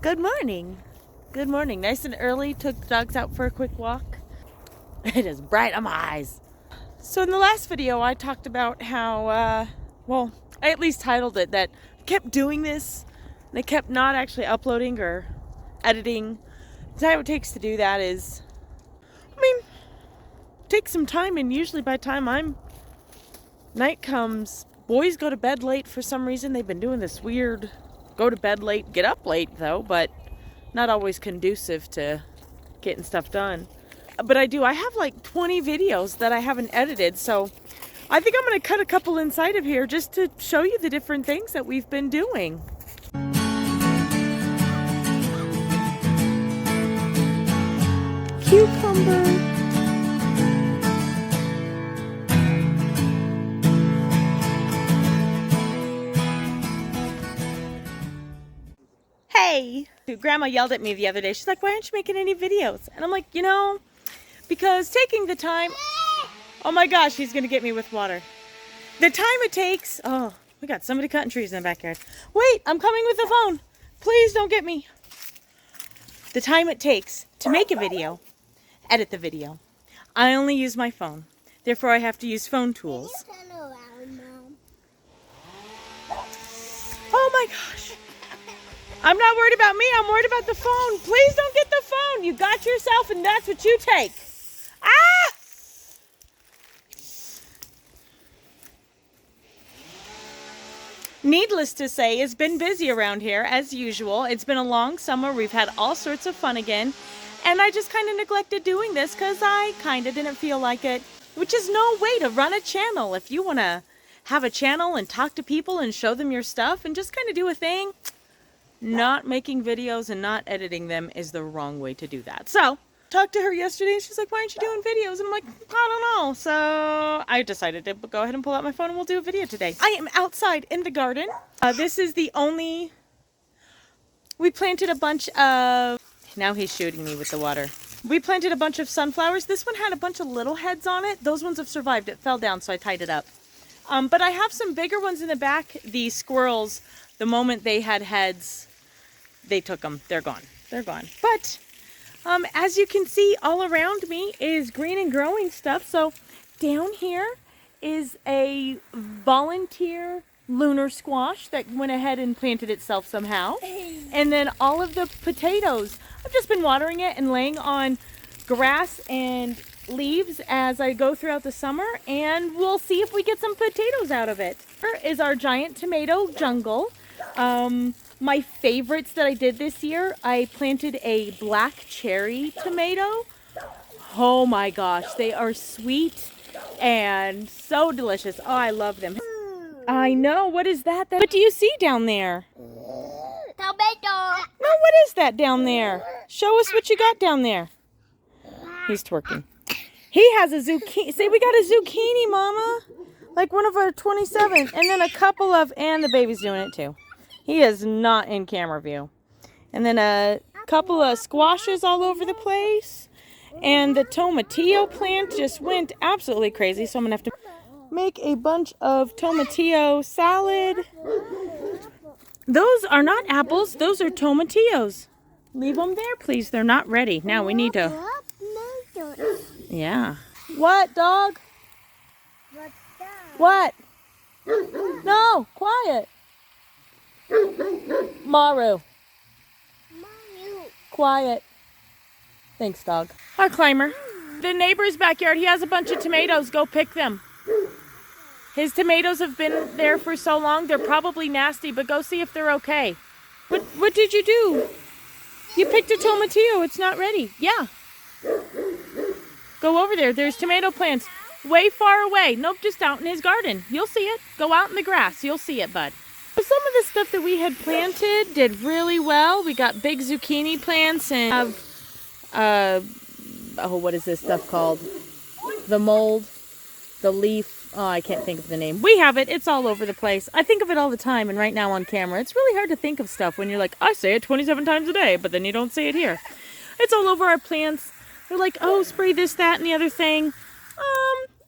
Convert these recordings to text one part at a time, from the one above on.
Good morning. Good morning. Nice and early. Took the dogs out for a quick walk. It is bright on my eyes. So in the last video, I talked about how, I at least titled it that I kept doing this and I kept not actually uploading or editing. The time it takes to do that is, takes some time, and usually by the time night comes, boys go to bed late for some reason. They've been doing this weird go to bed late, get up late though, but not always conducive to getting stuff done. But I have like 20 videos that I haven't edited, so I think I'm going to cut a couple inside of here just to show you the different things that we've been doing. Cucumber. Hey! Grandma yelled at me the other day. She's like, why aren't you making any videos? And I'm like, because taking the time... Oh my gosh, he's going to get me with water. The time it takes... Oh, we got somebody cutting trees in the backyard. Wait, I'm coming with the phone. Please don't get me. The time it takes to make a video, edit the video. I only use my phone. Therefore, I have to use phone tools. Oh my gosh. I'm not worried about me. I'm worried about the phone. Please don't get the phone. You got yourself, and that's what you take. Ah! Needless to say, it's been busy around here, as usual. It's been a long summer. We've had all sorts of fun again. And I just kind of neglected doing this because I kind of didn't feel like it. Which is no way to run a channel. If you want to have a channel and talk to people and show them your stuff and just kind of do a thing, not making videos and not editing them is the wrong way to do that. So, talked to her yesterday and she's like, why aren't you doing videos? And I'm like, I don't know. So, I decided to go ahead and pull out my phone and we'll do a video today. I am outside in the garden. This is the only... We planted a bunch of... Now he's shooting me with the water. We planted a bunch of sunflowers. This one had a bunch of little heads on it. Those ones have survived. It fell down, so I tied it up. But I have some bigger ones in the back. The squirrels, the moment they had heads, they took them. They're gone. They're gone. But as you can see, all around me is green and growing stuff. So down here is a volunteer lunar squash that went ahead and planted itself somehow. And then all of the potatoes, I've just been watering it and laying on grass and leaves as I go throughout the summer, and we'll see if we get some potatoes out of it. Here is our giant tomato jungle. My favorites that I did this year, I planted a black cherry tomato. Oh my gosh, they are sweet and so delicious. Oh, I love them. I know, what is that? What do you see down there? Tomato. No, what is that down there? Show us what you got down there. He's twerking. He has a zucchini. Say, we got a zucchini, Mama. Like one of our 27. And then a couple of, and the baby's doing it too. He is not in camera view. And then a couple of squashes all over the place. And the tomatillo plant just went absolutely crazy. So I'm going to have to make a bunch of tomatillo salad. Those are not apples. Those are tomatillos. Leave them there, please. They're not ready. Now we need to... Yeah. What, dog? What? No, quiet. Maru. Quiet. Thanks, dog. Our climber. The neighbor's backyard, he has a bunch of tomatoes. Go pick them. His tomatoes have been there for so long, they're probably nasty, but go see if they're okay. What did you do? You picked a tomatillo. It's not ready. Yeah. Go over there. There's tomato plants way far away. Nope, just out in his garden. You'll see it. Go out in the grass. You'll see it, bud. Some of the stuff that we had planted did really well. We got big zucchini plants and what is this stuff called? The mold, the leaf. Oh, I can't think of the name. We have it. It's all over the place. I think of it all the time, and right now on camera, it's really hard to think of stuff when you're like, I say it 27 times a day, but then you don't say it here. It's all over our plants. They're like, oh, spray this, that, and the other thing.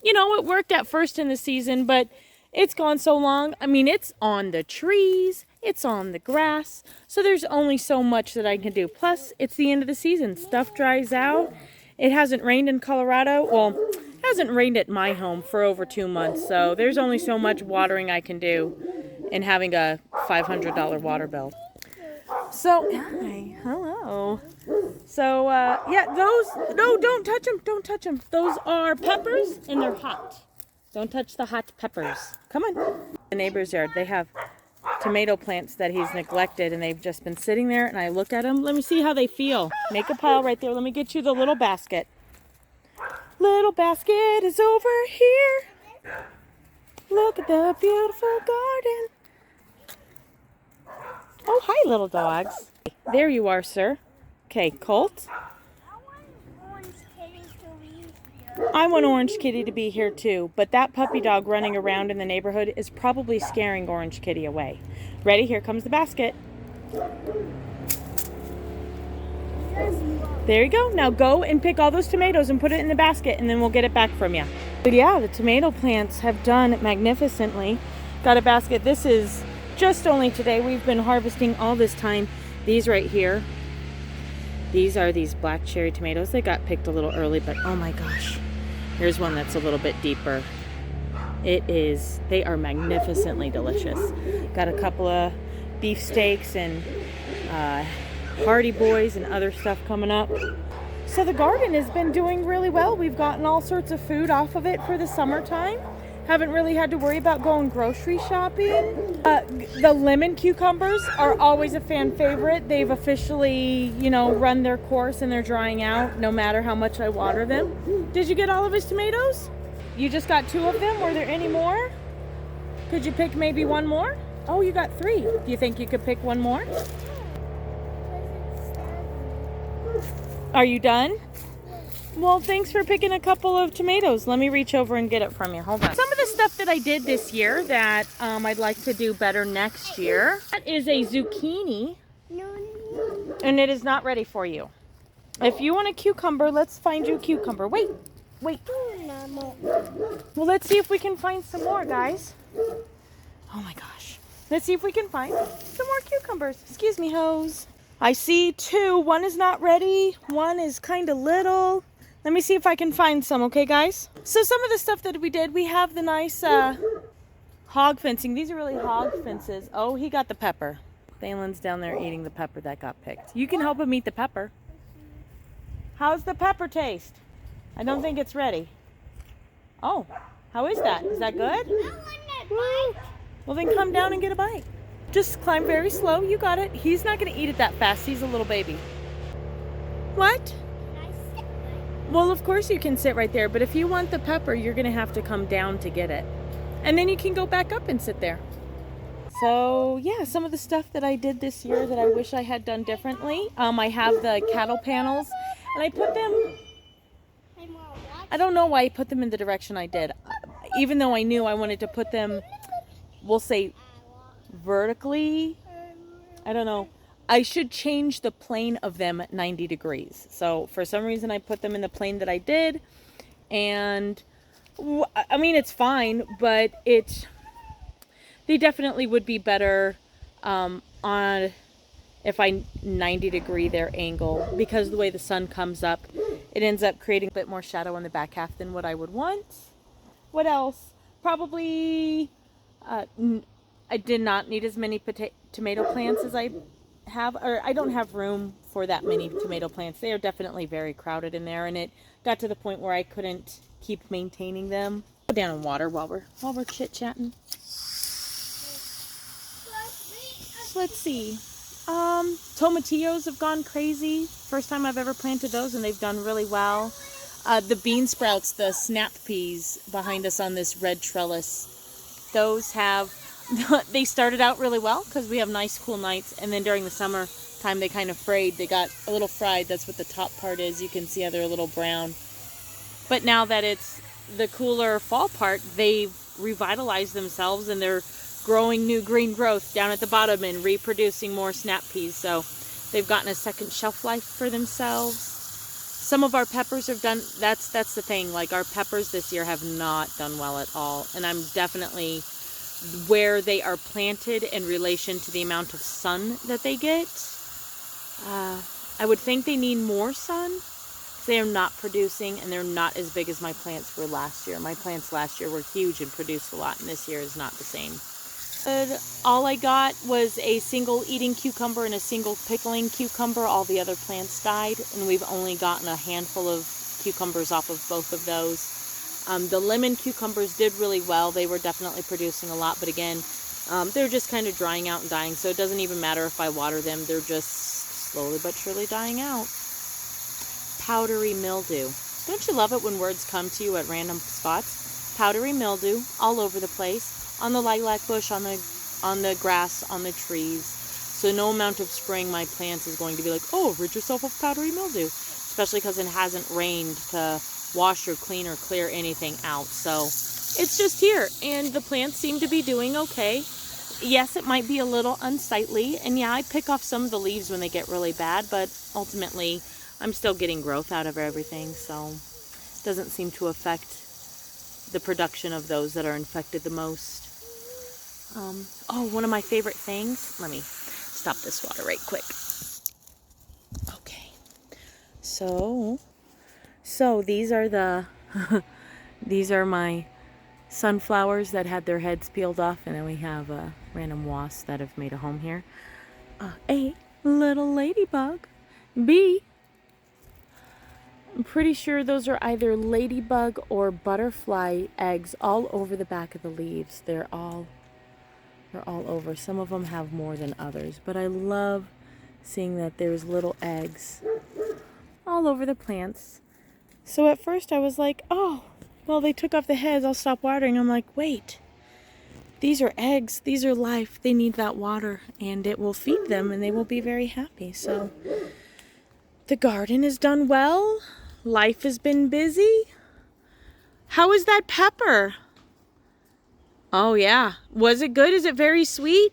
It worked at first in the season, but it's gone so long. I mean, it's on the trees. It's on the grass. So there's only so much that I can do. Plus, it's the end of the season. Stuff dries out. It hasn't rained in Colorado. Well, it hasn't rained at my home for over 2 months. So there's only so much watering I can do in having a $500 water bill. So, hi, hello. So, yeah, those, no, don't touch them, don't touch them. Those are peppers, and they're hot. Don't touch the hot peppers. Come on. The neighbor's yard, they have tomato plants that he's neglected, and they've just been sitting there, and I look at them. Let me see how they feel. Make a pile right there. Let me get you the little basket. Little basket is over here. Look at the beautiful garden. Oh, hi, little dogs. There you are, sir. Okay, Colt. I want Orange Kitty to be here too, but that puppy dog running around in the neighborhood is probably scaring Orange Kitty away. Ready? Here comes the basket. There you go. Now go and pick all those tomatoes and put it in the basket, and then we'll get it back from you. But yeah, the tomato plants have done magnificently. Got a basket. This is just only today. We've been harvesting all this time. These right here. These are these black cherry tomatoes. They got picked a little early, but oh my gosh. Here's one that's a little bit deeper. They are magnificently delicious. Got a couple of beefsteaks and Hardy Boys and other stuff coming up. So the garden has been doing really well. We've gotten all sorts of food off of it for the summertime. Haven't really had to worry about going grocery shopping. The lemon cucumbers are always a fan favorite. They've officially, run their course and they're drying out no matter how much I water them. Did you get all of his tomatoes? You just got 2 of them? Were there any more? Could you pick maybe one more? Oh, you got 3. Do you think you could pick one more? Are you done? Well, thanks for picking a couple of tomatoes. Let me reach over and get it from you. Hold on. Some of the stuff that I did this year that I'd like to do better next year. That is a zucchini. And it is not ready for you. If you want a cucumber, let's find you a cucumber. Wait. Well, let's see if we can find some more, guys. Oh my gosh. Let's see if we can find some more cucumbers. Excuse me, hose. I see 2. One is not ready. One is kind of little. Let me see if I can find some, okay, guys? So some of the stuff that we did, we have the nice hog fencing. These are really hog fences. Oh, he got the pepper. Thalen's down there eating the pepper that got picked. You can help him eat the pepper. How's the pepper taste? I don't think it's ready. Oh, how is that? Is that good? Woo. Well, then come down and get a bite. Just climb very slow. You got it. He's not going to eat it that fast. He's a little baby. What? Well, of course you can sit right there, but if you want the pepper, you're going to have to come down to get it. And then you can go back up and sit there. So, yeah, some of the stuff that I did this year that I wish I had done differently. I have the cattle panels, and I put them... I don't know why I put them in the direction I did. Even though I knew I wanted to put them, we'll say, vertically. I don't know. I should change the plane of them 90 degrees. So for some reason I put them in the plane that I did, and I mean it's fine, but they definitely would be better on if I 90 degree their angle, because the way the sun comes up, it ends up creating a bit more shadow on the back half than what I would want. What else? Probably I did not need as many tomato plants as I have, or I don't have room for that many tomato plants. They are definitely very crowded in there, and it got to the point where I couldn't keep maintaining them. Go down in water while we're chit-chatting. Let's see. Tomatillos have gone crazy. First time I've ever planted those, and they've done really well. The bean sprouts, the snap peas behind us on this red trellis, those have... They started out really well because we have nice cool nights, and then during the summer time they kind of frayed. They got a little fried. That's what the top part is. You can see how they're a little brown. But now that it's the cooler fall part, they've revitalized themselves and they're growing new green growth down at the bottom and reproducing more snap peas. So they've gotten a second shelf life for themselves. Some of our peppers have done, that's the thing, like our peppers this year have not done well at all. And I'm definitely where they are planted in relation to the amount of sun that they get. I would think they need more sun. They are not producing, and they're not as big as my plants were last year. My plants last year were huge and produced a lot, and this year is not the same. All I got was a single eating cucumber and a single pickling cucumber. All the other plants died, and we've only gotten a handful of cucumbers off of both of those. The lemon cucumbers did really well. They were definitely producing a lot, but again, they're just kind of drying out and dying, so it doesn't even matter if I water them. They're just slowly but surely dying out. Powdery mildew. Don't you love it when words come to you at random spots? Powdery mildew all over the place. On the lilac bush, on the grass, on the trees. So no amount of spraying my plants is going to be like, oh, rid yourself of powdery mildew. Especially because it hasn't rained to wash or clean or clear anything out. So it's just here. And the plants seem to be doing okay. Yes, it might be a little unsightly. And yeah, I pick off some of the leaves when they get really bad. But ultimately, I'm still getting growth out of everything. So it doesn't seem to affect the production of those that are infected the most. Oh, one of my favorite things. Let me stop this water right quick. Okay. So these are the, these are my sunflowers that had their heads peeled off, and then we have random wasps that have made a home here. A little ladybug. B. I'm pretty sure those are either ladybug or butterfly eggs all over the back of the leaves. They're all over. Some of them have more than others, but I love seeing that there's little eggs all over the plants. So at first I was like, oh, well, they took off the heads, I'll stop watering. I'm like, wait, these are eggs, these are life, they need that water, and it will feed them, and they will be very happy. So the garden is done well. Life has been busy. How is that pepper? Oh yeah. Was it good? Is it very sweet?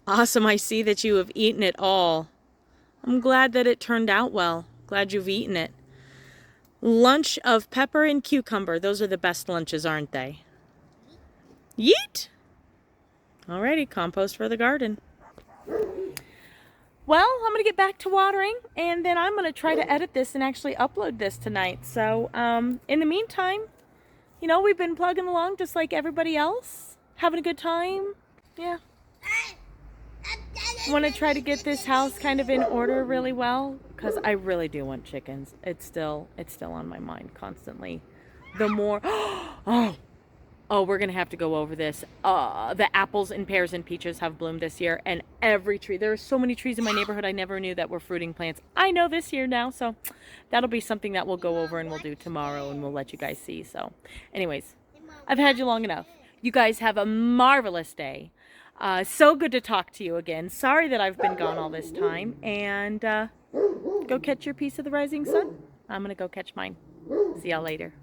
Awesome. I see that you have eaten it all. I'm glad that it turned out well. Glad you've eaten it. Lunch of pepper and cucumber. Those are the best lunches, aren't they? Yeet! Alrighty, compost for the garden. Well, I'm going to get back to watering, and then I'm going to try to edit this and actually upload this tonight. So, in the meantime, you know, we've been plugging along just like everybody else. Having a good time. Yeah. I want to try to get this house kind of in order really well, because I really do want chickens. It's still on my mind constantly. The more... Oh, we're going to have to go over this. The apples and pears and peaches have bloomed this year, and every tree. There are so many trees in my neighborhood I never knew that were fruiting plants. I know this year now, so that'll be something that we'll go over and we'll do tomorrow, and we'll let you guys see. So anyways, I've had you long enough. You guys have a marvelous day. So good to talk to you again. Sorry that I've been gone all this time, and go catch your piece of the rising sun. I'm going to go catch mine. See y'all later.